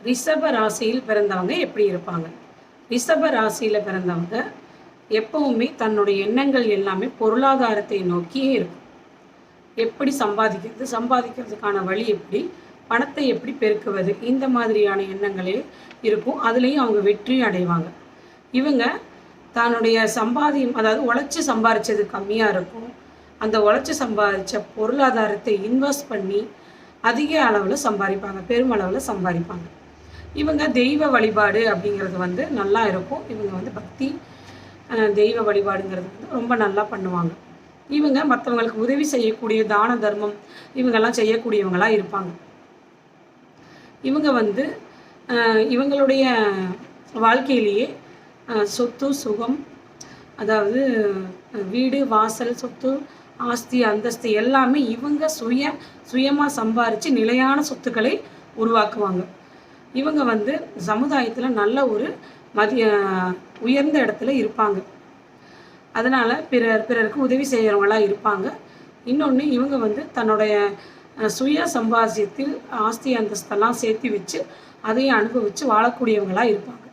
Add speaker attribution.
Speaker 1: ரிஷப ராசியில் பிறந்தவங்க எப்படி இருப்பாங்க? ரிஷப ராசியில் பிறந்தவங்க எப்பவுமே தன்னுடைய எண்ணங்கள் எல்லாமே பொருளாதாரத்தை நோக்கியே இருக்கும். எப்படி சம்பாதிக்கிறது, சம்பாதிக்கிறதுக்கான வழி எப்படி, பணத்தை எப்படி பெருக்குவது, இந்த மாதிரியான எண்ணங்களே இருக்கும். அதுலேயும் அவங்க வெற்றி அடைவாங்க. இவங்க தன்னுடைய சம்பாதியம், அதாவது உழைச்சி சம்பாதிச்சது கம்மியாக இருக்கும். அந்த உழைச்சி சம்பாதிச்ச பொருளாதாரத்தை இன்வெஸ்ட் பண்ணி அதிக அளவில் சம்பாதிப்பாங்க, பெருமளவில் சம்பாதிப்பாங்க. இவங்க தெய்வ வழிபாடு அப்படிங்கிறது நல்லா இருக்கும். இவங்க பக்தி, தெய்வ வழிபாடுங்கிறது ரொம்ப நல்லா பண்ணுவாங்க. இவங்க மற்றவங்களுக்கு உதவி செய்யக்கூடிய தான தர்மம் இவங்கெல்லாம் செய்யக்கூடியவங்களாக இருப்பாங்க. இவங்க இவங்களுடைய வாழ்க்கையிலேயே சொத்து சுகம், அதாவது வீடு வாசல், சொத்து ஆஸ்தி அந்தஸ்து எல்லாமே இவங்க சுயமாக சம்பாரித்து நிலையான சொத்துக்களை உருவாக்குவாங்க. இவங்க சமுதாயத்தில் நல்ல ஒரு உயர்ந்த இடத்துல இருப்பாங்க. அதனால் பிறருக்கு உதவி செய்கிறவங்களாக இருப்பாங்க. இன்னொன்று, இவங்க தன்னுடைய சுய சம்பாத்தியத்தில் ஆஸ்தி அந்தஸ்தெல்லாம் சேர்த்து வச்சு அதையும் அனுபவித்து வாழக்கூடியவங்களாக இருப்பாங்க.